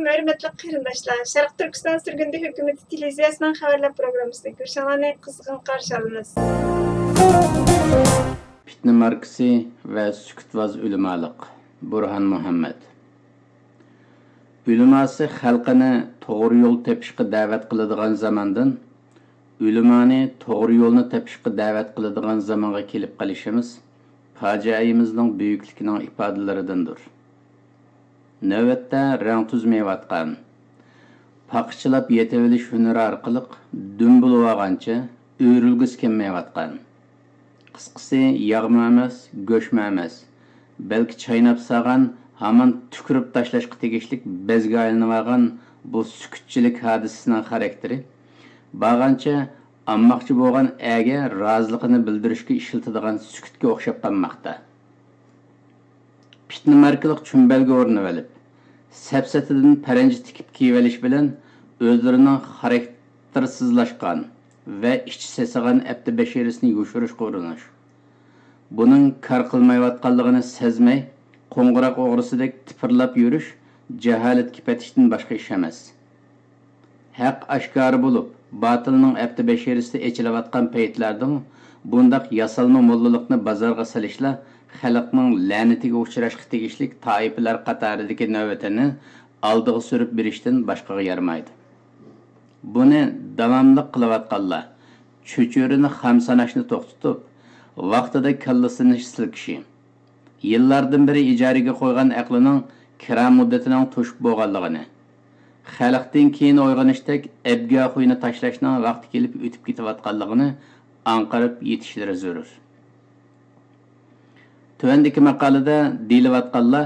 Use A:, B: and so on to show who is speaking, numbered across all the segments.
A: Assalamu hörmetli qarindoshlar. Sharq Turkiston Surgundi hukumati televiziyasining xabarlar programmasida ko'rishinglarni qizg'in qarshi olamiz.
B: Fitna markasi va sukutvoz ulamoliq. Burhan Muhammad. Ulamasi xalqini to'g'ri yo'l tepishga da'vat qiladigan zamondan ulamani to'g'ri yo'lni tepishga da'vat qiladigan zamonga kelib qolishimiz fojiamizning buyukligining ifodalaridandir. Navbatda rang tuzmayotgan, paqchilab yetevilish hunari orqali dumbul olgancha o'rilgisi kelmayotgan. Qisqasi yog'ma emas, go'shma emas, balki chaynab solgan, hamon tukurib tashlashga tegishlik bezga aylanib bu sukutchilik hodisasining xarakteri bag'ancha ammoqchi bo'lgan aga roziligini bildirishga ishlatadigan sukutga o'xshab qolmoqda. Fitna markalik chumbalga o'rnab olib, sapsatidan paranji tikib kiyivelish bilan o'zlarining xaraktersizlashgan va ichi sesigan abdi bashirisini yushirishga urinish. Buning kar qilmayotganligini sezmay, qo'ng'iroq o'g'risidek tipirlab yurish jaholat kipatishdan boshqa ish emas. Haq oshkor bo'lib, botilning abdi bashirisi echilayotgan paytlarda bundaq yasalma mollalikni bozorga solishlar xalqning la'natiga uchrashga tegishlik toifalar qatoridagi navbatini oldiga surib berishdan boshqaga yarmaydi. Buni davomli qilayotganlar cho'churini ham sanashni to'xtatib, vaqtida kallasini silkishi, yillardan beri ijaraga qo'ygan aqlining kira muddatining to'shib bo'lganligini, xalqdan keyin o'yg'onishdek abgohini tashlashning vaqti kelib o'tib ketayotganligini anqarib yetishlari zarur. Tuvandagi maqolada deyilayotganlar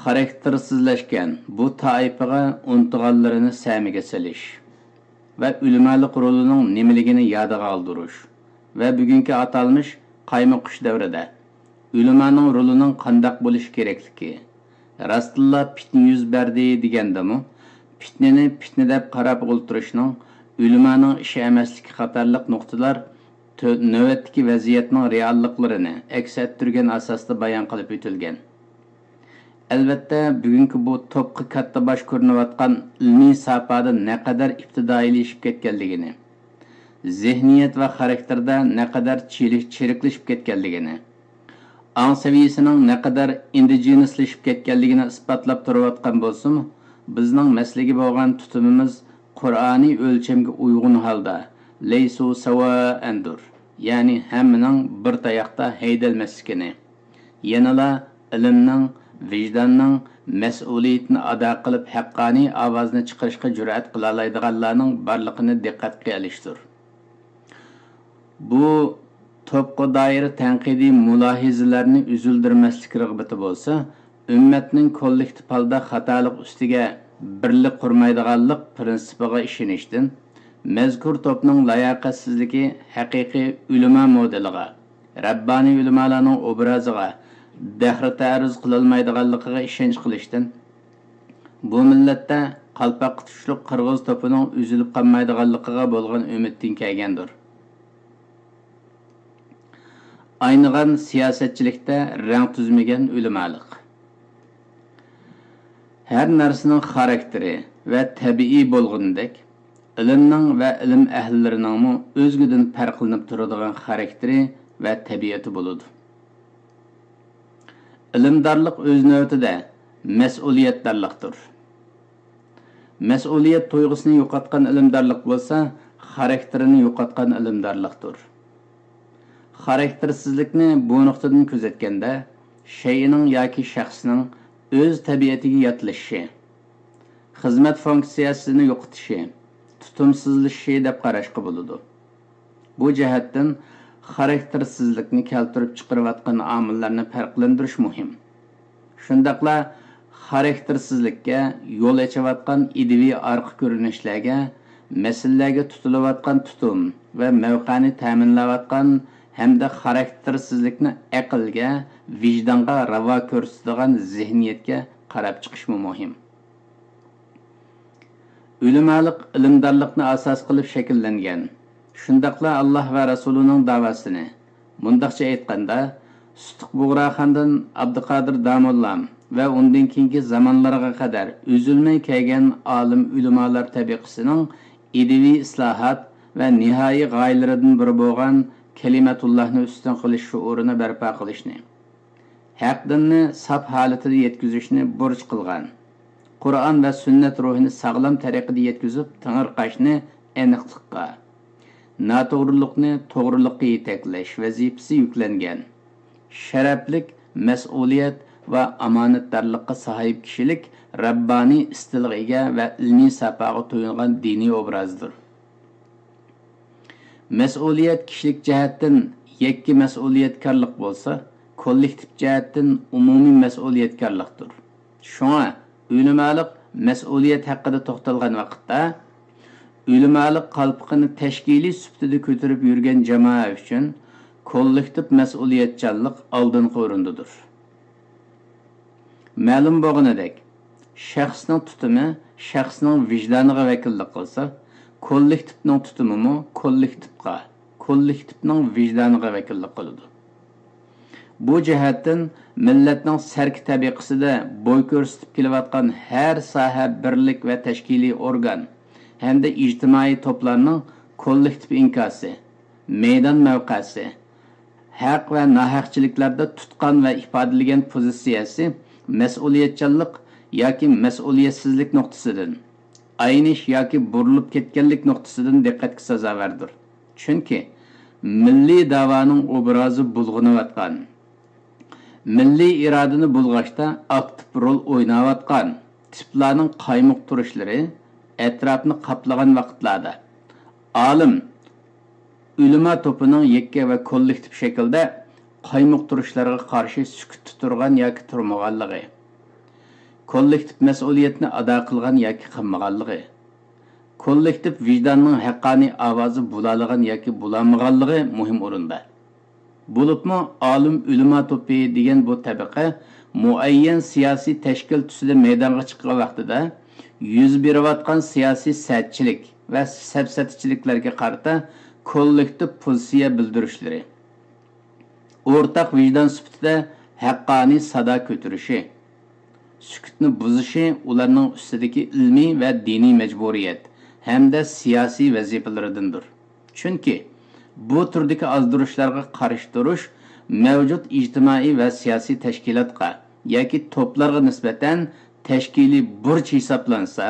B: xaraktersizlashgan bu toifaga unutganlarini samiga selish va ulamolik rolining nimaligini yodiga oldirish va bugungi atalmish qaymoqish davrida ulamoning rolining qandaq bo'lishi kerakligi, rastilla fitna yuz berdi degandami, fitnani fitna deb qarab o'ltirishning ulamoning ishi emasligi qatorliq nuqtalar navbatdagi vaziyatning realliklarini aks ettirgan asosda bayon qilib o'tilgan. Albatta, bugungi bu to'pqa katta bosh ko'rinayotgan ilmiy sohada naqadar ibtidoiylashib ketganligini, zehniyat va xarakterda naqadar chiriklashib ketganligini, ong saviyasining naqadar indigenouslashib ketganligini isbotlab turayotgan bo'lsa, bizning maslaga bo'lgan tutumimiz Qur'oniy o'lchamga uyg'un holda laysu sawa'andur, ya'ni hammaning bir tayoqda haydalmasligini, yanala ilmning, vijdonning mas'uliyatini ado qilib haqqoniy ovozni chiqarishga jur'at qila oladiganlarning borligini diqqatga olishdir. Bu to'pqa doir tanqidiy mulohizalarni uzildirmaslik rag'bati bo'lsa, ummatning kollektiv holda xatolik ustiga birlik qurmaydiganlik prinsipiga ishonishdan mazkur to'pning layoqatsizligi haqiqiy ulamo modeliga, rabbaniy ulamolarning obraziga dahri ta'ruz qilolmaydiganligiga ishonch qilishdan bu millatda qalpoq tutishliq qirg'iz to'pining uzilib qolmaydiganligiga bo'lgan umiddan kelgandir. Aynigan siyosatchilikda rang tuzmagan ulamolik. Her narsaning xarakteri va tabiiy bo'lgandek, ilmning va ilm ahllarining o'zgidan farqlanib turadigan xarakteri va tabiati bo'ladi. Ilmdorlik o'z navbatida mas'uliyatdorlikdir. Mas'uliyat tuyg'usini yo'qotgan ilmdorlik bo'lsa, xarakterini yo'qotgan ilmdorlikdir. Xaraktersizlikni bu nuqtadan kuzatganda, shayning yoki shaxsning o'z tabiatiga yotlishi, xizmat funksiyasini yo'qotishi, tutumsizlishi deb qarashga bo'ladi. Bu jihatdan xaraktersizlikni keltirib chiqarayotgan omillarni farqlantirish muhim. Shundaqla xaraktersizlikka yo'l ochayotgan idiviy orqa ko'rinishlarga, masalalarga tutilayotgan tutum va mavqani ta'minlayotgan hamda xaraktersizlikni aqlga, vijdonga ravo ko'rsatadigan zehniyatga qarab chiqish muhim. Ulamolik ilmdorlikni asos qilib shakllangan. Shundaqla Alloh va Rasulining da'vasini, mundaqcha aytganda, Sutuq Bug'roxondan Abduqodir Damollam ve ondan keyingi zamanlarga kadar üzülmey kelgen alim ulamalar tabiqisining ideviy islohat ve nihai g'oyalaridan biri bo'lgan kalimatullahni ustun qilish shuurini barpo qilishni, haq dinni saf holatida yetkazishni burch qilgan, Qur'on va sunnat ruhini sog'lom tariqada yetkazib tangirqashni aniqlikqa, noto'g'rilikni to'g'rilikqa yetaklash vazifasi yuklangan, sharaflik, mas'uliyat va omonatdorlikqa sahib kishilik Rabbani istilg'iga va ilmiy safoga to'yilgan diniy obrazdir. Mas'uliyat kishilik jihatdan yakki mas'uliyatkorlik bo'lsa, kollektiv jihatdan umumiy mas'uliyatkorlikdir. Shunga ulamolik mas'uliyat haqida to'xtalgan vaqtda ulamolik qalbini tashkiliy sifatida ko'tarib yurgan jamoa uchun kollektiv mas'uliyatchanlik oldingi o'rindadir. Ma'lum bo'lganidek, shaxsning tutumi shaxsning vijdoniga vakillik qilsa, kollektivning tutumi kollektivga, kollektivning vijdoniga vakillik qiladi. Bu jihatdan millatning sarki tabiqasida bo'y ko'rsatib kelayotgan har soha birlik va tashkiliy organ hamda ijtimoiy to'plarning kollektiv inkosi, maydon mavqesi, haq va nohaqchiliklarda tutgan va ifodalagan pozitsiyasi mas'uliyatchanlik yoki mas'uliyatsizlik nuqtasidan, aynish yoki burilib ketganlik nuqtasidan diqqatga sazovardir. Chunki milliy da'voning obrazi bulg'anayotgan, milliy irodani bulg'ashda aktiv rol o'ynayotgan tiplarning qaymoq turishlari etrafni qaplagan vaqtlarda olim ulama to'pining yakka va kollektiv shaklda qaymoq turishlarga qarshi sukut turgan yoki turmaganligi, kollektiv mas'uliyatni ado qilgan yoki qilmaganligi, kollektiv vijdonning haqqoniy ovozi bo'ladigan yoki bo'lmaganligi muhim o'rinda. Bo'libmi olim ulama to'pi degan bu tabaqa muayyan siyosiy tashkil tusida maydonga chiqqan vaqtida yuz berayotgan siyosiy satchilik va safsatchiliklarga qarata kollektiv pozitsiya bildirishlari, o'rtaq vijdon sifatida haqqoniy sado ko'tarishi, sukutni buzishi ularning ustidagi ilmiy va diniy majburiyat hamda siyosiy vazifalaridandir. Chunki bu turdagi ozdirishlarga qarshi turish mavjud ijtimoiy va siyosiy tashkilotga yoki to'plarga nisbatan tashkiliy burch hisoblansa,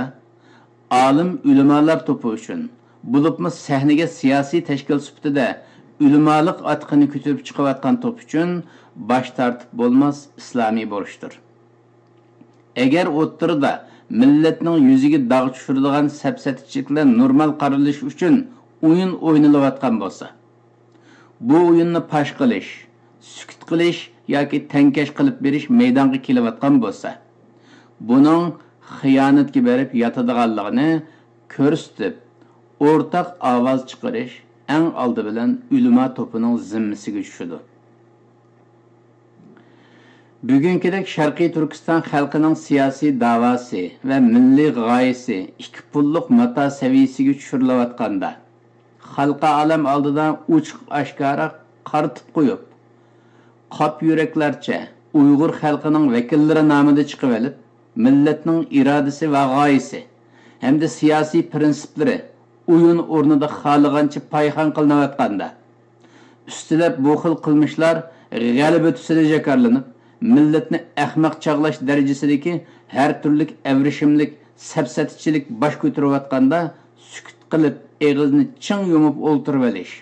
B: olim ulamolar to'pi uchun bo'libmi sahnaga siyosiy tashkil sifatida ulamolik atqini ko'tarib chiqayotgan to'p uchun bosh tortib bo'lmas islomiy burchdir. Agar o'ttirda millatning yuziga dog' tushiradigan safsatchiliklar normal qaralish uchun o'yin o'ynalayotgan bo'lsa, bu o'yinni pash qilish, sukut qilish yoki tankash qilib berish maydonga kelayotgan bo'lsa, buning xiyonatga berib yotadiganligini ko'rsatib, o'rtaq ovoz chiqarish eng oldi bilan ulama to'pining zimmasiga tushadi. Bugünkidek Sharqiy Turkiston xalqining siyosiy da'vosi va milliy g'oyasi ikki pullik mato saviyasiga tushirilayotganda, xalqa alam oldida ochiq oshkora qaritib qo'yib, qop yuraklarcha Uyg'ur xalqining vakillari nomida chiqib olib, millatning irodasi va g'oyasi hamda siyosiy prinsiplari o'yin o'rnida xohlagancha payxon qilinayotganda, ustilab bu xil qilmishlar g'alaba tusida jakarlanib, millatni ahmoq chog'lash darajasidagi har turlik avrishimlik safsatchilik bosh ko'tarayotganda sukut qilib eg'izni ching yumib o'ltirib olish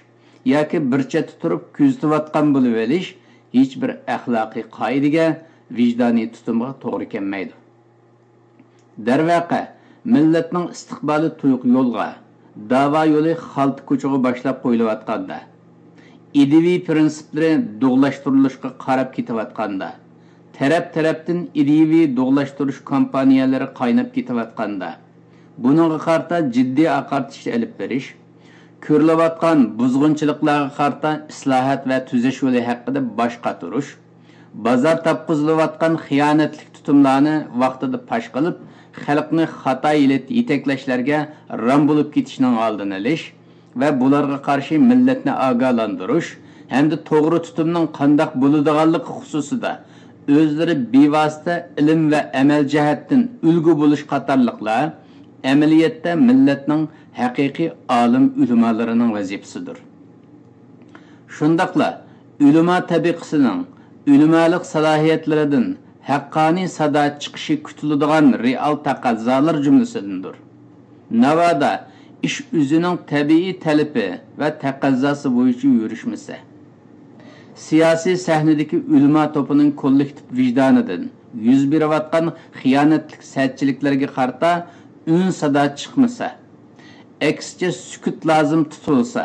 B: yoki bir chetda turib kuzatayotgan bo'lib olish hech bir axloqiy qoidaga, vijdoniy tutumga to'g'ri kelmaydi. Darvaqa millatning istiqboli tuyuq yo'lga, da'vo yo'li xalta ko'chaga boshlab qo'yilayotganda, ideviy prinsiplari do'g'lashtirilishga qarab ketayotganda, tarafdan ideviy do'g'lashtirish kompaniyalari qaynab ketayotganda, buningga qarta jiddiy aqartish olib berish, ko'rilayotgan buzg'unchiliklarga qarta islohot va tuzish yo'li haqida bosh qotirish, bozor topqizilayotgan xiyonatlik tutumlarni vaqtida pash qilib, xalqni xato yetaklashlarga ram bo'lib ketishning oldini olish va bularga qarshi millatni ogohlantirish hamda to'g'ri tutumning qandoq bo'ladiganligi xususida o'zlari bevosita ilm va amal jihatdan ulgu bo'lish qatorliqlar amaliyotda millatning haqiqiy olim ulamolarining vazifasidir. Shundaqla ulamo tabiqasining ulamolik salohiyatlaridan haqqoniy sado chiqishi kutiladigan real taqozolar jumlasidandir. Navoda ish o'zining tabiiy talabi va taqozosi bo'yicha yurishmasa, siyosiy sahnadagi ulamo to'pining kollektiv vijdonidan yuz berayotgan xiyonatlik satchiliklarga qarta un sado chiqmasa, aksicha sukut lozim tutilsa,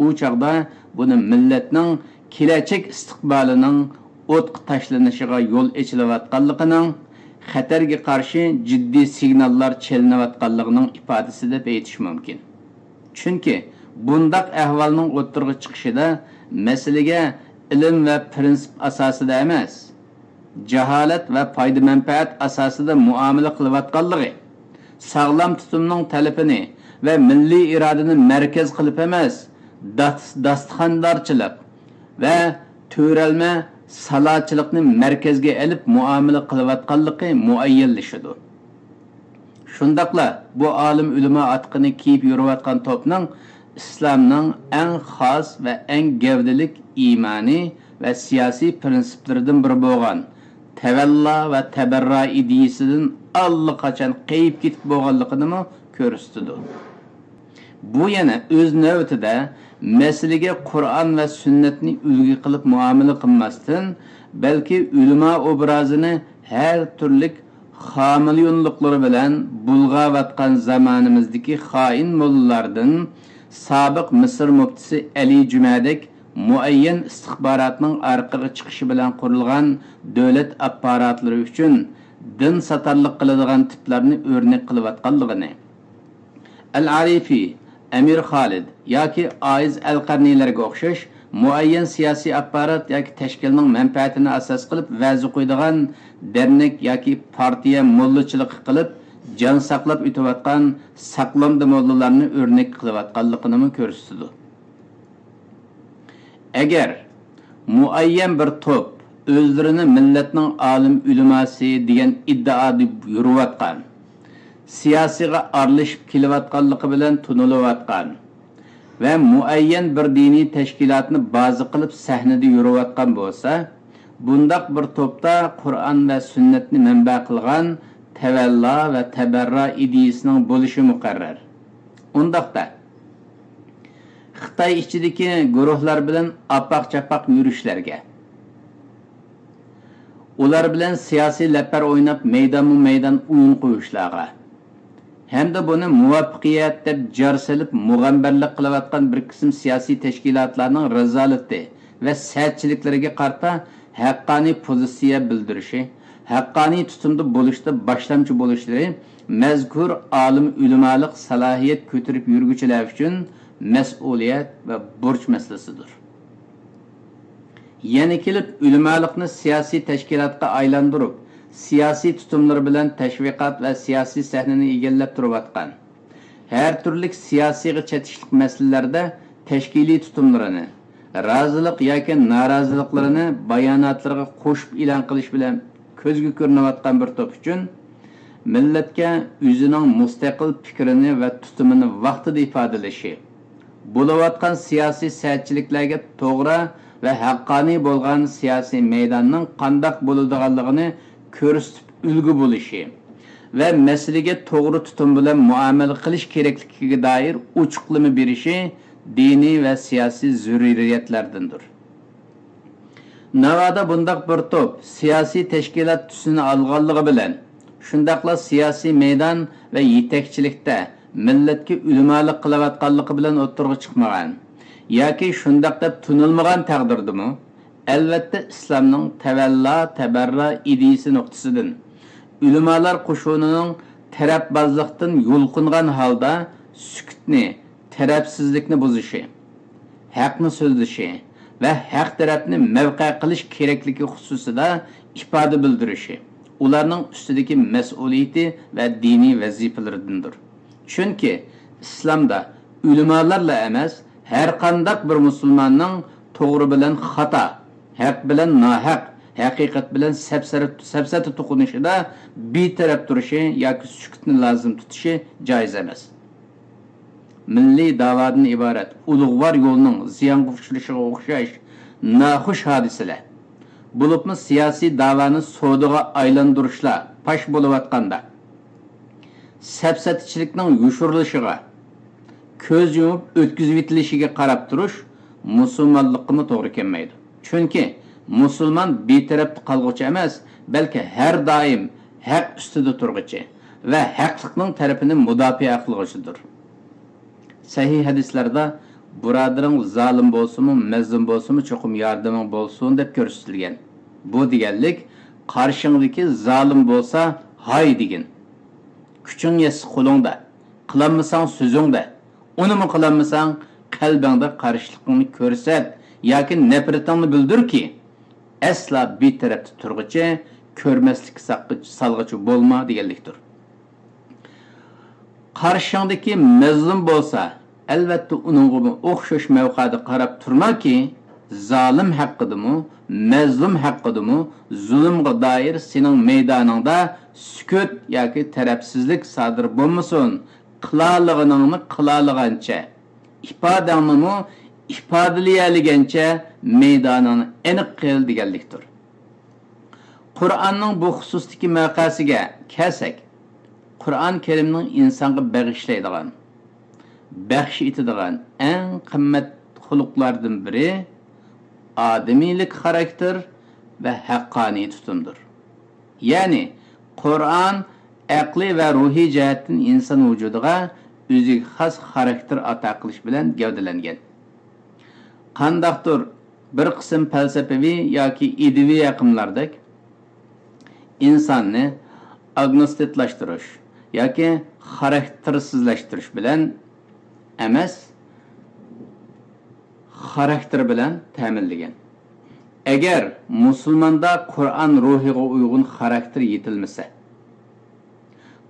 B: u chog'da buni millatning kelajak istiqbolining o'tqa tashlanishiga yo'l echilayotganligining, xatarga qarshi jiddiy signallar chelinayotganligining ifodasi deb aytish mumkin. Chunki bundaq ahvolning o'ttirg'i chiqishida masalaga ilm va prinsip asosida emas, jaholat va foyda manfaat asosida muomala qilayotganligi, sog'lom tutumning talabini va milliy irodani markaz qilib emas, dasturxondorchilik va to'ralma salochilikni markazga olib muomala qilayotganligi muayyanlashidir. Shundaqla bu olim ulamo atqini kiyib yurayotgan to'pning islomning eng xos va eng gavdalik iymoniy va siyosiy prinsiplaridan biri bo'lgan tavallo va tabarro ideyasidan allaqachon qayib ketib bo'lganligini ko'rsatdi. Bu yana o'z navbatida masalaga Qur'on va sunnatni ulgu qilib muomala qilmasdan, balki ulamo obrazini har turli xamilyonliqlari bilan bulg'ayotgan zamonimizdagi xoin mollalardan sobiq Misr muftisi Ali Jumadek muayyan istixborotning orqaga chiqishi bilan qurilgan davlat apparatlari uchun din satarlik qiladigan tiplarni o'rnak qilayotganligini, Al-Arifi, Amir Khalid yoki Aiz al-Qarniylarga o'xshash muayyan siyosiy apparat yoki tashkilning manfaatini asos qilib va'zi qo'ydigan dernek yoki partiya mollachilik qilib jon saqlab o'tayotgan saqlamda mollalarni o'rnak qilayotganligini ko'rsatdi. Agar muayyan bir to'p o'zlarini millatning olim ulamosi degan iddaoda yurayotgan, siyosiga aralashib kelayotganligi bilan tunilayotgan va muayyan bir diniy tashkilotni baza qilib sahnada yurayotgan bo'lsa, bundaq bir to'pda Qur'on va sunnatni manba qilgan tavallo va tabarro ideyasining bo'lishi muqarrar. Undaqda Xitoy ichidagi guruhlar bilan apaq-chapaq yurishlarga, ular bilan siyosiy lapar o'ynab maydon o'yin qo'yishlarga hamda buni muvaffaqiyat deb jar solib mug'ambarlik qilayotgan bir qism siyosiy tashkilotlarning razolati va satchiliklariga qarta haqqoniy pozitsiya bildirishi, haqqoniy tutumda bo'lishda boshlamchi bo'lishlari mazkur olim ulamolik salohiyat ko'tarib yurguchilar uchun mas'uliyat va burch masalasidir. Yana kelib ulamolikni siyosiy tashkilotga aylantirib, siyosiy tutumlar bilan tashviqot va siyosiy sahnani egallab turayotgan, har turli siyosiy chetishlik masalalarda tashkiliy tutumlarini, rozilik yoki noroziliklarini bayonotlarga qo'shib e'lon qilish bilan ko'zga ko'rinayotgan bir to'p uchun millatga o'zining mustaqil fikrini va tutumini vaqtida ifodalashi, bo'layotgan siyosiy satchiliklarga to'g'ri va haqqoniy bo'lgan siyosiy maydonning qandoq bo'ladiganligini ko'rsatib ulgu bo'lishi va masalaga to'g'ri tutum bilan muomala qilish kerakligiga doir ochiqlama berishi diniy va siyosiy zaruriyatlardandir. Navoda bundaq bir to'p siyosiy tashkilot tusini olganligi bilan shundaqla siyosiy maydon va yetakchilikda millatga ulamolik qilayotganligi bilan o'ttirg'i chiqmagan yoki shundaq deb tunilmagan taqdirdimi, albatta islomning tavallo tabarro ideyasi nuqtasidan ulamolar qo'shunining tarafbozlikdan yo'lqingan holda sukutni, tarafsizlikni buzishi, haqni so'zlashi va haq tarafni mavqe qilish kerakligi xususida ifoda bildirishi ularning ustidagi mas'uliyati va diniy vazifalaridandir. Chunki islomda ulamolarla emas, har qanday bir musulmonning to'g'ri bilan xato, haq bilan nohaq, haqiqat bilan sapsata to'qinishida betaraf turishi yoki sukutni lozim tutishi joiz emas. Milliy da'vodan iborat ulug'vor yo'lning ziyonga uchrashiga o'xshash naxush hodisalar bo'libmi siyosiy da'voni savdoga aylantirishlar pash bo'layotganda sapsatichilikning yushurilishiga ko'z yumib o'tkazib etilishiga qarab turish musulmonlikqa to'g'ri kelmaydi. Chunki musulmon betarafda qolg'uchi emas, balki har doim haq ustida turg'uchi va haqliqning tarafini mudofaa qilg'uchidir. Sahih hadislarda birodaring zolim bo'lsin-mi, mazlum bo'lsin-mi, cho'qim yordaming bo'lsin deb ko'rsatilgan. Bu deganlik qarshingdagi zolim bo'lsa, hay degin. Kuching yetsa qo'lingda, qilolmasang so'zingda, unimi qilolmasang qalbingda qarshilikni ko'rsat yoki nafratingni bildirki, asla betarafda turg'ichi, ko'rmaslik salg'ichi bo'lma deganlikdir. Qarshingdagi mazlum bo'lsa, albatta uningga o'xshash mavqeda qarab turmaki, zolim haqqidimi, mazlum haqqidimi, zulmga doir sening maydoningda sukut yoki tarafsizlik sodir bo'lmasin. Qilalig'ingni qilaligancha, ifodangni ifodalayagancha maydonini aniq qil deganlikdir. Qur'onning bu xususdagi maqasiga kelsak, Qur'on Karimning insonga bag'ishlaydigan, baxsh etadigan eng qimmat xuluqlardan biri odamiylik xarakter va haqqoniy tutumdir. Ya'ni Qur'on aqli va ruhiy jihatdan inson vujudiga o'ziga xos xarakter ato qilish bilan gavdalangan. Qandaqdir bir qism falsafaviy yoki ideviy aqimlardek insonni agnostiklashtirish yoki xaraktersizlashtirish bilan emas, xarakter bilan ta'minlagan. Agar musulmonda Qur'on ruhiga uyg'un xarakter yetilmasa,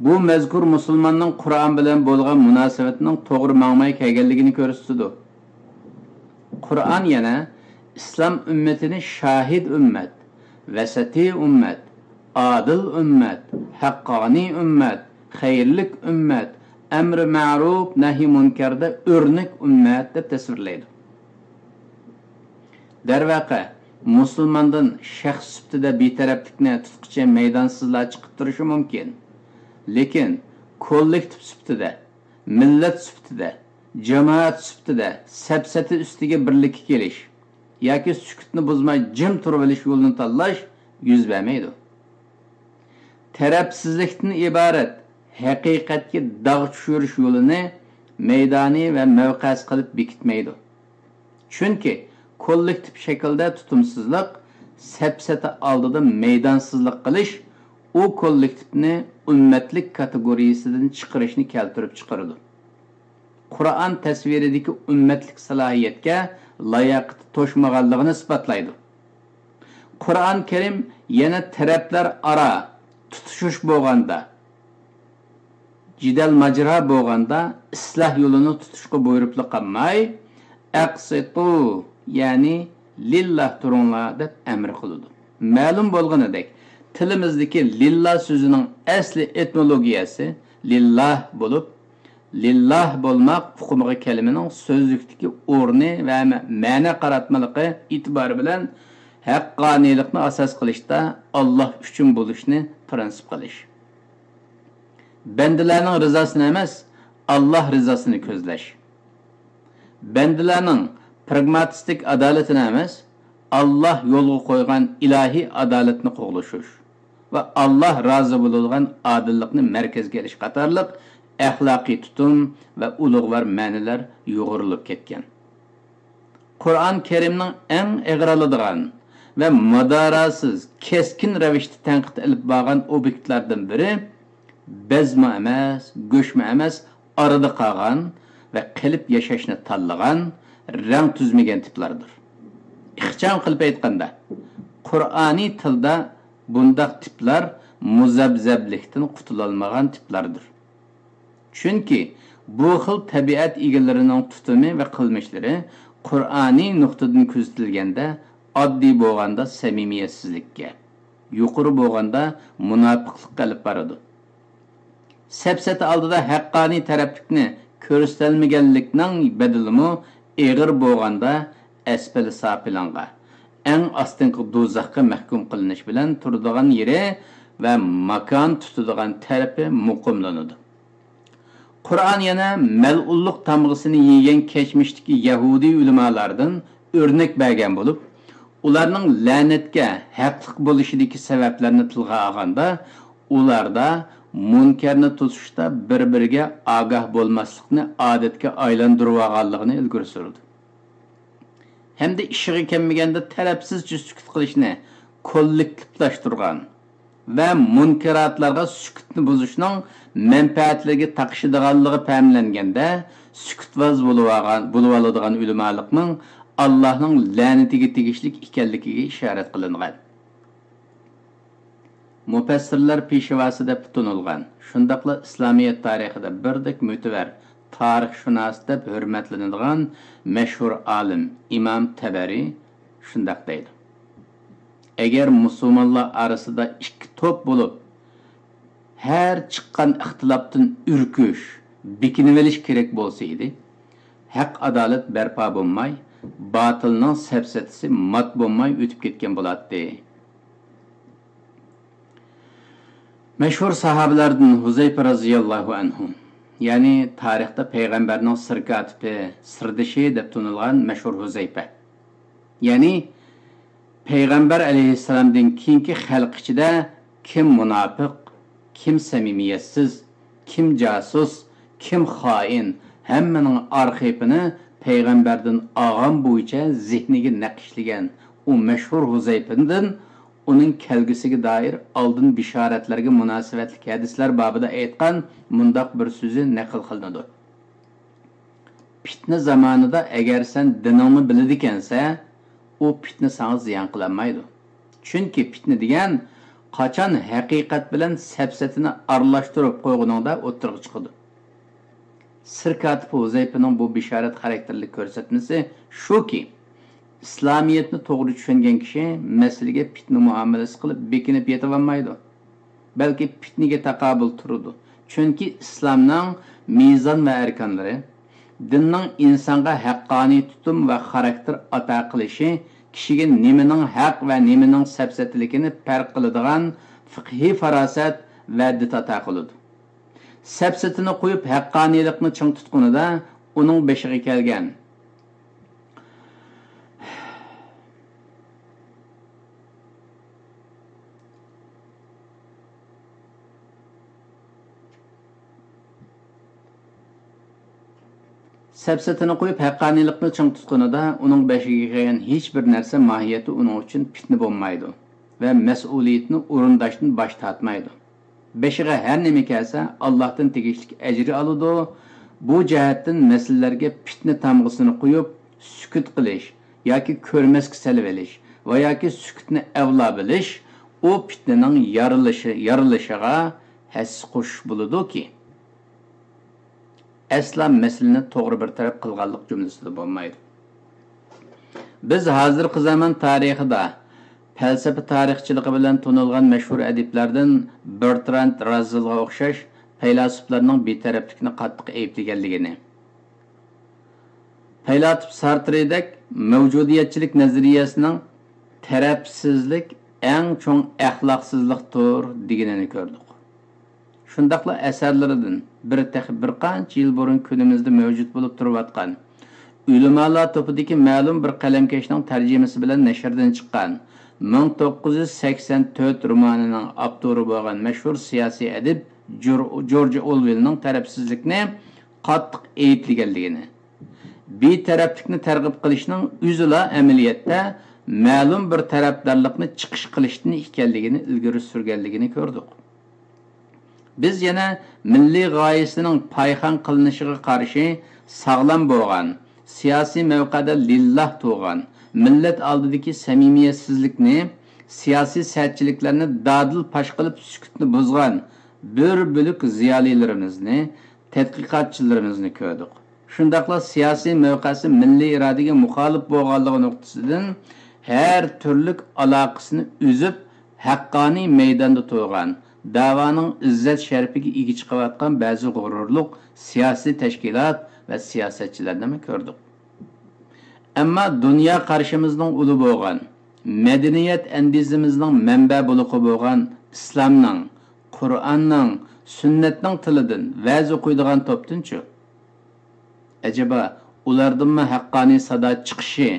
B: bu mazkur musulmonning Qur'on bilan bo'lgan munosabatining to'g'ri ma'noga kelganligini ko'rsatadi. Qur'on yana islom ummatini shahid ummat, vasatiy ummat, adil ummat, haqqoniy ummat, xayrlik ummat, amri ma'ruf, nahi munkarda o'rnak ummat deb tasvirlaydi. Darvaqa musulmondan shaxs sifatida betaraflikni tutqicha maydonsizlar chiqib turishi mumkin. Lekin kollektiv sifatida, millat sifatida, jamoat sifatida sapsati ustiga birlikka kelish yoki sukutni buzmay jim turib olish yo'lini tanlash yuz bermaydi. Tarafsizlikdan iborat haqiqatga dog' tushirish yo'lini maydoniy va mavqas qilib bekitmaydi. Chunki kollektiv shaklda tutumsizlik sapsati oldida maydonsizlik qilish u kollektivni ummatlik kategoriyasidan chiqarishni keltirib chiqaradi. Qur'on tasviridagi ummatlik salohiyatga layoqati to'shmaganligini isbotlaydi. Qur'on Karim yana taraflar aro tutishish bo'lganda, jidal majra bo'lganda isloh yo'lini tutishga buyruqli qilmay, aqsitu ya'ni lillah turinglar deb amr qiladi. Ma'lum bo'lganidek, tilimizdagi lillah so'zining asli etimologiyasi lillah bo'lib, lillah bo'lmoq fuqumga kalimaning so'zlikdagi o'rni va ma'na qaratmaligi e'tibori bilan haqqoniylikni asos qilishda Alloh uchun bo'lishni prinsip qilish. Bandalarning rizosini emas, Alloh rizosini ko'zlash. Bandalarning pragmatistik adolatini emas, Alloh yo'lga qo'ygan ilohiy adolatni qo'g'lashish va Alloh rozi bo'ladigan odillikni markazga olish qatorliq axloqiy tutum va ulug'var ma'nolar yo'g'rilib ketgan. Qur'on Karimning eng ig'raladigan va madarasiz, keskin ravishda tanqid ilib borgan obyektlardan biri bezma emas, go'shma emas, arada qolgan va qilib yashashni tanlagan, rang tuzmagan tiplardir. Ixcham qilib aytganda, Qur'oniy tilda bundaq tiplar muzabzablikdan qutulolmagan tiplardir. Chunki bu xil tabiat egalarining tutumi va qilmishlari Qur'oniy nuqtadan ko'rsatilganda oddiy bo'lganda samimiyetsizlikka, yuqori bo'lganda munofiqlikqa olib boradi. Səpsəti aldıda haqqani tərəflikni ko'rsatilmaganlikning badalimi eg'ir bo'lganda asfali safilanga, eng ostingi do'zaxga mahkum qilinish bilan turadigan yeri va makon tutadigan tarafi muqimlanadi. Qur'on yana mal'ulluq tamg'isini yegan kechmishdagi yahudiy ulamolardan o'rnak bergan bo'lib, ularning la'natga haqliq bo'lishidagi sabablarni tilga olganda, ularda munkarni tutishda bir-biriga ogoh bo'lmaslikni odatga aylantirib olganligini ilgari surdi. Hamda ishiga kelmaganda tarafsizcha sukut qilishni kollektivlashtirgan va munkarotlarga sukutni buzishning manfaatlariga taqishadiganligi ta'minlanganda sukutvoz bo'lib oladigan ulamolikning Allohning la'natiga tegishli ekanligiga ishorat qilingan. Mufassirlar peshvasi deb tutilgan. Shundaqla islomiyat tarixida birdek mo'tabar tarixshunos deb hurmatlanadigan mashhur olim Imom Tabari shundaq deydi. Agar musulmonlar orasida ikki to'p bo'lib, har chiqqan ixtilofdan urkush, bekinib olish kerak bo'lsa edi, haq adolat barpo bo'lmay, batilning safsatasi mat bo'lmay o'tib ketgan bo'ladi. Meşhur sahabelerden Huzeyfe razıyallahu anhu, yani tarihte peygamberinin sır katibi, sırdışı deb tanılgan meşhur Huzeyfe. Yani peygamber aleyhisselamdan keyingi xalq ichida kim munofiq, kim samimiyetsiz, kim casus, kim hain, hammaning arxivini peygamberden olgan bo'yicha zihniga naqshlagan u meşhur Huzeyfe'den onun kelgisiga dair oldin bishoratlarga munosabatli hadislar babida aytgan mundaq bir so'zi naql qilinadi. Fitna zamonida agar sen diningni biladigansa, u fitna sana ziyon qilmaydi. Chunki fitna degan qachon haqiqat bilan safsatini aralashtirib qo'yguningda o'tirib chiqadi. Sirkat Huzeyfe'ning bu bishorat xarakterli ko'rsatmasi shuki, İslamiyetni to'g'ri tushungan kishi masalaga fitna muomalasi qilib bekinib yetaolmaydi. Balki fitnaga taqobil turadi. Chunki islomning mezon va arkonlari, dinning insonga haqqoniy tutum va xarakter ato qilishi kishiga nimaning haq va nimaning safsatligini farq qiladigan fiqhiy farosat va dit ato qiladi. Safsatini qo'yib haqqoniylikni ching tutqunida uning beshiga kelgan Səbsətini qoyub haqqanilikni çın tutqunida onun bəşiga gələn heç bir narsa mahiyyəti onun üçün fitni olmaydı və məsuliyyətini orundaşdan baş tatmaydı. Bəşiga hər nima gəlsə Allahdan tegishlik əcri alıdı. Bu cəhətdən məsələlərə fitni tamğısını qoyub sükut qilish yoki ko'rmasga salib olish va yoki sükutni avlo bilish o fitnaning yarilishiga həss qo'shish bo'ladi-ki, asla meseleni to'g'ri bir taraf qilganlik jumlasida bo'lmaydi. Biz hozirgi zaman tarixida falsafa tarixchiligi bilan tanilgan mashhur adiblardan Bertrand Russellga o'xshash faylasuflarning betaraflikni qattiq ayblaganligini, Filosof Sartredek mavjudiyatchilik nazariyasining tarafsizlik eng cho'ng axloqsizlikdir deganini ko'rdik. Shundaqla asarlaridan bir qancha yil burun kunimizda mavjud bo'lib turayotgan ulamolar to'pidagi ma'lum bir qalamkashning tarjimasi bilan nashrdan chiqqan 1984 romanining avtori bo'lgan mashhur siyosiy adib George Orwellning tarafsizlikni qattiq ayblaganligini, betaraflikni targ'ib qilishning o'zila amaliyotda ma'lum bir tarafdorlikni chiqish qilishdan ekanligini ilgari surganligini ko'rdik. Biz yana milliy g'oyasining payxon qilinishiga qarshi sog'lom bo'lgan, siyosiy mavqeda lillah tug'an, millat oldidagi samimiyatsizlikni, siyosiy siyosatchiliklarni dadil pash qilib sukutni buzgan bir bo'lak ziyolilarimizni, tadqiqotchilarimizni ko'rdik. Shundaqla siyosiy mavqesi milliy irodaga muxolif bo'lganligi nuqtasidan her türlük alakasını üzüp haqqani meydanda to'ygan, davaning izzat sharifiga ega chiqayotgan ba'zi g'ururliq siyosiy tashkilot va siyosatchilarni ko'rdik. Ammo dunyo qarshimizning uli bo'lgan, madaniyat andizimizning manba buluqi bo'lgan islomning, Qur'onning, sunnatning tilidan va'z o'qiydigan to'ptinchi. Acaba ulardanmi haqqani sado chiqishi,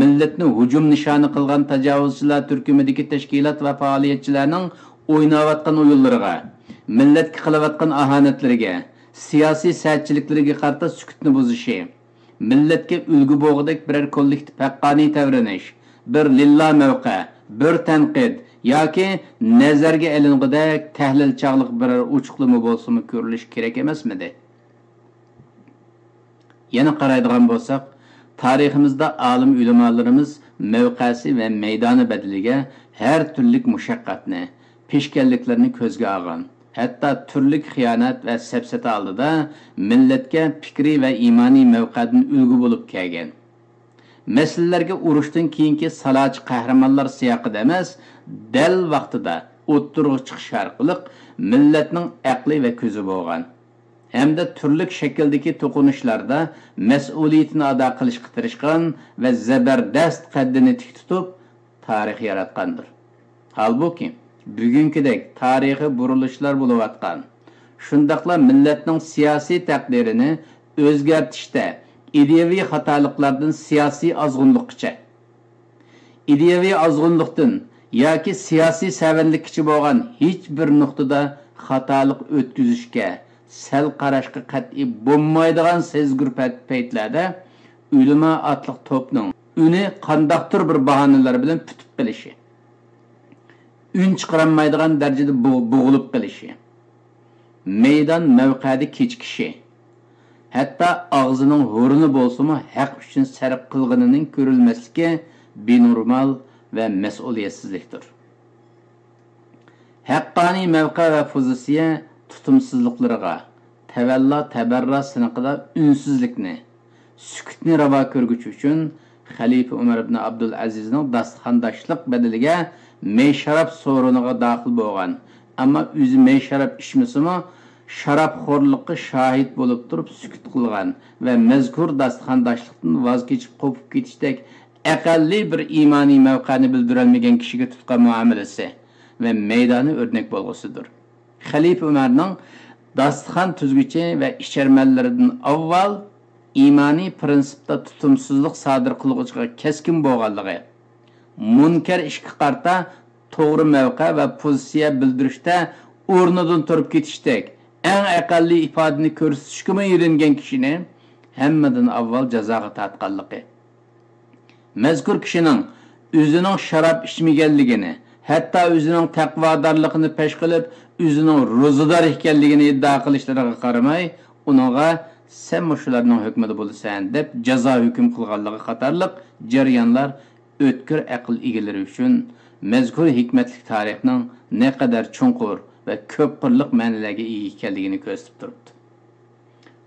B: millatni hujum nishoni qilgan tajovuzchilar turkumidagi tashkilot va faoliyatchilarning o'ynayotgan o'yinlariga, millatga qilayotgan ahanatlariga, siyosiy sa'tchiliklariga qarta sukutni buzishi, millatga ulgu bo'g'idek biror kollektiv haqqani tavrinish, bir lillah mavqa, bir tanqid yoki nazarga ilingidek tahlil chog'liq biror uchuqlimi bo'lsa-mu ko'rilish kerak emasmidi? Yana qaraydigan bo'lsak, tariximizda olim ulamolarimiz mavqasi va maydoni badiliga har turli mushaqqatni, peshkanliklarni ko'zga olgan. Hatto turli xiyonat va safsata oldida millatga fikriy va imoniy mavqadan ulgu bo'lib kelgan. Masalalarga urushdan keyingi salochi qahramonlar siyoqida emas, dal vaqtida o'ttirg'i chiqish orqali millatning aqli va ko'zi bo'lgan. Hamda turli shakldagi to'qinishlarda mas'uliyatini ado qilishga tirishgan va zabardast qaddini tik tutib tarix yaratgandir. Halbuki bugünkidek tarixiy burilishlar bo'layotgan, shundaqla millatning siyosiy taqdirini o'zgartirishda ideyaviy xatoliklardan siyosiy azg'unlikgacha, ideyaviy azg'unlikdan yoki siyosiy savanlikgacha bo'lgan hech bir nuqtada xatolik o'tkazishga, sal qarashga qat'iy bo'lmaydigan sezgir paytlarda ulama atliq to'pning uni qandaqdir bir bahonalar bilan tutib qilishi, ün chiqaranmaydigan darajada bo'g'ilib qilishi, maydon mavqeda kechikishi, hatto og'zining huruni bo'lsa-mu haq uchun sarf qilganining ko'rilmasligi benormal va mas'uliyatsizlikdir. Haqqani mavqa va pozitsiya tutumsizliklariga, tavallo tabarra siniqida ünsizlikni, sukutni ravo ko'rguchi uchun Xalifa Umar ibn Abdul Azizning dasturxondoshlik badaliga meysharab so'riniga daxil bo'lgan, ammo o'zi meysharab ichmasimi sharobxo'rlikqa shohid bo'lib turib sukut qilgan va mazkur dasturxondoshlikdan voz kechib qo'pib ketishdek aqalli bir imoniy mavqani bildirolmagan kishiga tutgan muomalasi va maydoni o'rnak bo'lg'usidir. Xalifa Umarning dasturxon tuzguchi va icharmanlaridan avval imoniy prinsipda tutumsizlik sodir qiluvchiga keskin bo'lganligi, munkar ishga qarta to'g'ri mavqa va pozitsiya bildirishda o'rnidan turib ketishdek eng aqalli ifodani ko'rsatishga eringan kishini hammadan avval jazoga tortganligi, mazkur kishining o'zining sharob ichmaganligini, hatto o'zining taqvodorligini pesh qilib o'zining ro'zador ekanligini iddao qilishlariga qaramay uningga sen shularning hukmida bo'lasan deb jazo hukm qilganligi qatorliq jarayonlar o'tkir aql egalari uchun mazkur hikmatli tarixning ne qadar chunqur va ko'p qirliq ma'nolarga ega ekanligini ko'rsatib turibdi.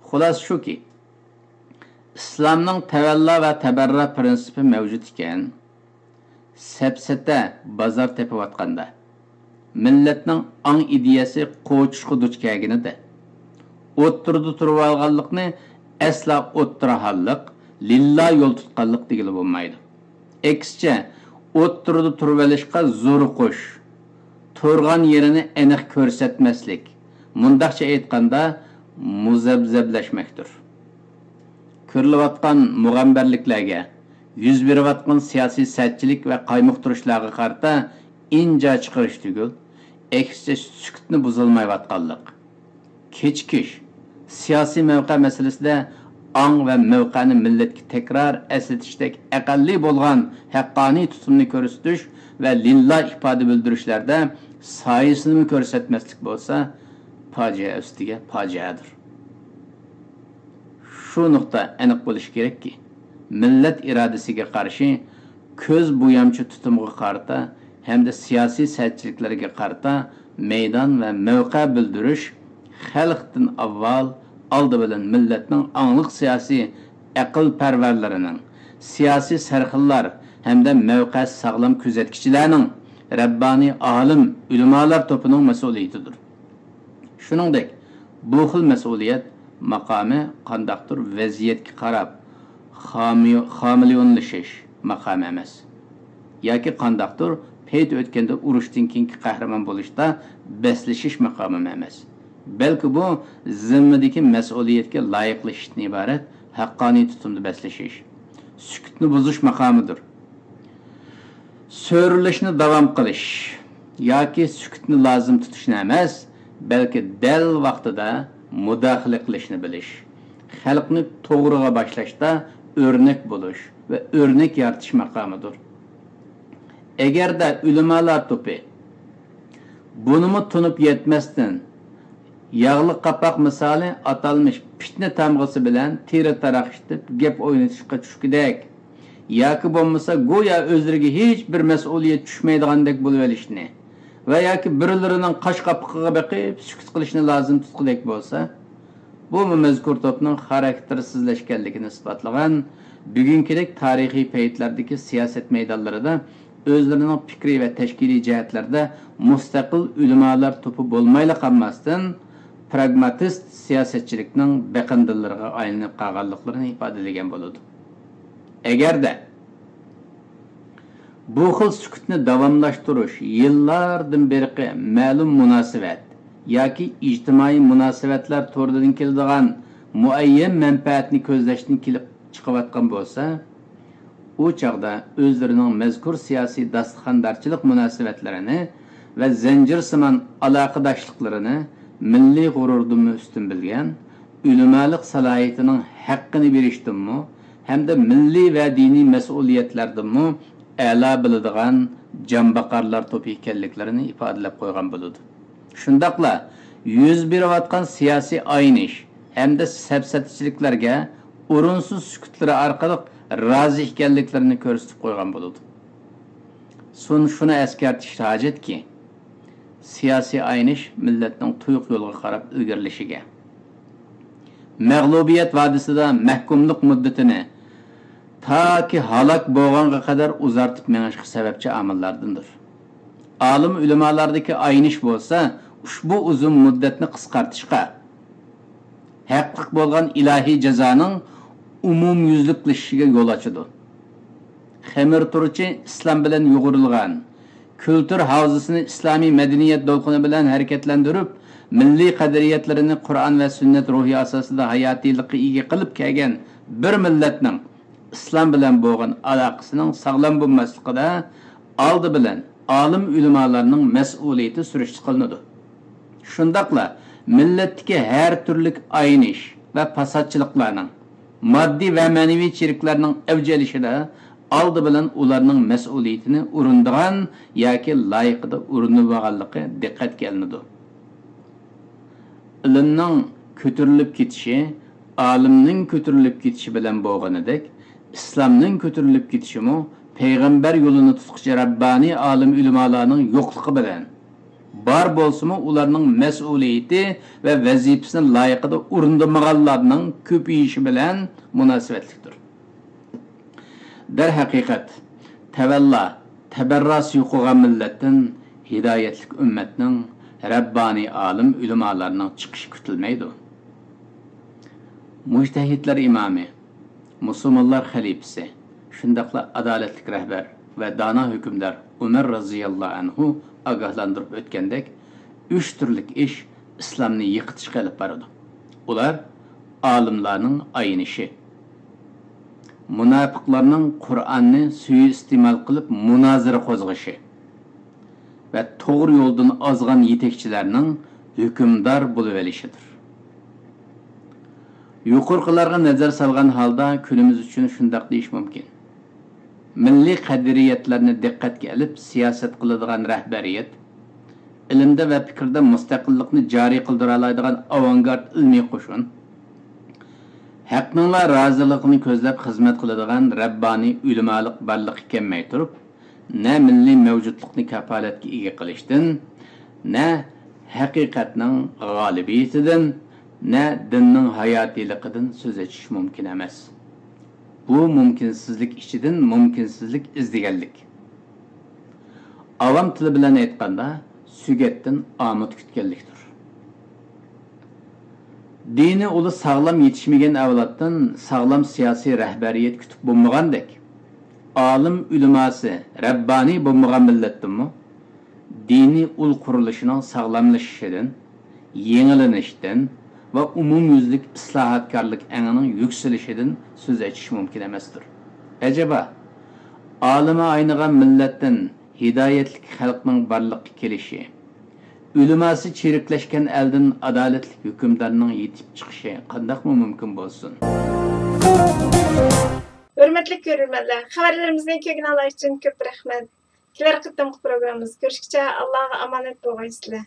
B: Xulos shuki, islomning tavallo va tabarra prinsipi mavjud ekan, sapsata bozor tepayotganda, millatning ong ideyasi qo'chishga duch kelganida, o'ttirda turib olganlikni asla o'ttirahallik, lillah yo'l tutganlik degili bo'lmaydi. Eksincha, o'ttirda turib olishga zo'r qo'sh, turgan yerini aniq ko'rsatmaslik, mundaqcha aytganda muzabzablashmakdir. Ko'rilayotgan mug'ambarliklarga, yuz berayotgan siyosiy sa'tchilik va qaymoqtirishlarga qarta inja chiqarish tugul, eksincha sukutni buzilmayotganlik, kechikish, siyosiy mavqa masalasida ong va mavqani millatga takror eslatishdek aqalli bo'lgan haqqoniy tutumni ko'rsatish va lillah ifoda bildirishlarda soyasini ko'rsatmaslik bo'lsa, fojia ustiga fojiadir. Shu nuqta aniq bo'lishi kerakki, millat irodasiga qarshi ko'z bo'yamchi tutumga qarta hamda siyosiy sa'tchiliklarga qarta maydon va mavqa bildirish xalqdan avval oldi bilan millatning onglik siyosiy aql parvarlarining, siyosiy sarxillar hamda mavqesi sağlam kuzatkichilarning, Rabbani alim, ulamolar to'pining mas'uliyatidir. Shuningdek, bu xil mas'uliyat maqomi qandaqdir vaziyatga qarab xamiliyonlashish maqomi emas. Yoki qandaqdir peyt o'tganda urushdan keyingi qahramon bo'lishda beslashish maqomi emas. Balki bu zimmadagi mas'uliyatga loyiqlashishdan iborat haqqoniy tutumda beslashish, sukutni buzish maqomidir. So'rilishni davom qilish yoki sukutni lozim tutishni emas, balki dal vaqtida mudaxala qilishni bilish, xalqni to'g'riga boshlashda o'rnak bo'lish va o'rnak yaratish maqomidir. Agarda ulamolar to'pi bunimi tunib yetmasdan yağlı qapoq misoli atalmış fitna tamg'isi bilan teri taraqishib gap o'ynatishga tushgidek yoki bo'lmasa go'yo o'zlariga hech bir mas'uliyat tushmaydigandek bo'lib olishni va yoki birilarining qosh qapoqiga baqib sukut qilishni lozim tutqidek bo'lsa, bu mazkur to'pning xaraktersizlashganligini isbotlagan bugünkidek tarixiy paytlardagi siyosat maydonlarida o'zlarining fikri va tashkiliy jihatlarda mustaqil ulamolar to'pi bo'lmayla qolmasdan pragmatist siyosatchilikning beqindillariga aylanib qolganliklarini ifodalagan bo'ladi. Agarda bu xil sukutni davomlashtirish yillardan beri ma'lum munosabat yoki ijtimoiy munosabatlar to'ridan keladigan muayyan manfaatni ko'zlashdan kelib chiqayotgan bo'lsa, u chaqda o'zlarining mazkur siyosiy dasturxondarchilik munosabatlarini va zanjirsimon aloqadoshliklarini milliy g'ururdan ustun bilgan, ulamolik salohiyatining haqqini berishdinmi hamda milliy va diniy mas'uliyatlardanmi a'lo biladigan jambaqarlar to'pi ekanliklarini ifodalab qo'ygan bo'ladi. Shundaqla yuz berayotgan siyosiy aynish hamda safsatchiliklarga o'rinsiz sukutlari orqali rozi ekanliklarini ko'rsatib qo'ygan bo'ladi. Shuni eskartish hojatki, siyosiy aynish millatning tuyuq yo'liga qarab ilgarilishiga, mag'lubiyat vadisida mahkumlik muddatini taki halok bo'lganga qadar uzartib menishga sababchi omillardandir. Olim ulamolardagi aynish bo'lsa, ushbu uzun muddatni qisqartishga, haqiqiy bo'lgan ilohiy jazoning umumyuzliklashishiga yo'l ochadi. Xamir turchi islom bilan yo'g'rilgan kultur havzasini islomiy madaniyat to'lqini bilan harakatlantirib, milliy qadriyatlarini Qur'on va sunnat ruhiy asosida hayotiylikka ega qilib kelgan bir millatning islom bilan bo'lgan aloqasining sog'lom bo'lmasligida oldi bilan olim ulamolarning mas'uliyati surishti qilinadi. Shundaqla millatdagi har turli aynish va fasodchiliklarning moddiy va ma'naviy chiriklarning avjalishida oldi bilan ularning mas'uliyatini o'rindigan yoki loyiqida o'rindiganligi diqqatga olinadi. Ilmning ko'tarilib ketishi, olimning ko'tarilib ketishi bilan bo'lganidek, islomning ko'tarilib ketishimi payg'ambar yo'lini tutquchi Rabbani olim ulamolarning yo'qligi bilan bar bo'lsa-mu ularning mas'uliyati va vazifasini loyiqida o'rindimaganlarning ko'payishi bilan munosabatlidir. Darhaqiqat, tavalla, tabarras yo'qolgan millatdan hidoyatlik ummatning Rabbani olim ulamolarning chiqishi kutilmaydi. Mujtahidlar imomi, musulmonlar xalifasi, shundaqla adolatli rahbar va dono hukmdor Umar roziyallohu anhu ogohlantirib o'tgandek, 3 turlik ish islomni yiqitishga olib boradi. Ular olimlarning aynishi, munofiqlarning Qur'onni suiiste'mol qilib munozara qo'zg'ishi va to'g'ri yo'ldan ozgan yetakchilarning hukmdor bo'lib olishidir. Yuqorqilarga nazar solgan holda kunimiz uchun shunday deyish mumkin. Milliy qadriyatlarni diqqatga olib siyosat qiladigan rahbariyat, ilmda va fikrda mustaqillikni joriy qildira oladigan avangard ilmiy qo'shin, haqning roziligini ko'zlab xizmat qiladigan Rabbani ulamolik barliqi kelmay turib, na milliy mavjudlikni kafolatga ega qilishdan, na haqiqatning g'olibiyatidan, na dinning hayotiyligidan so'z etish mumkin emas. Bu mümkinsizlik içidən mümkinsizlik izdeganlik. Avam tili bilan aytganda, sügetdən amut kütganlikdir. Dini ulu sağlam yetişmegen avlatdan sağlam siyasi rəhbəriyet kütüb bulmagandek, alim uleması, Rabbani bulmagan millettinmi, dini ul quruluşunun sağlamlaşışıdan, yenilenişdən ve umumyüzlük islahatkarlık eninin yükselişinden söz etiş mümkün emasdır. Acaba, alime aynagan milletten hidayetlik halkının barlık kelişi, uleması çirikleşken elden adaletlik hükümdarının yetip çıkışı qandaq mı mümkün bolsun?
A: Hürmetli görürmenler, haberlerimizden kögün Allah için köp rahmet. Kiler kıttım programımız. Görüşükçe Allah'a emanet bolgaysızlar.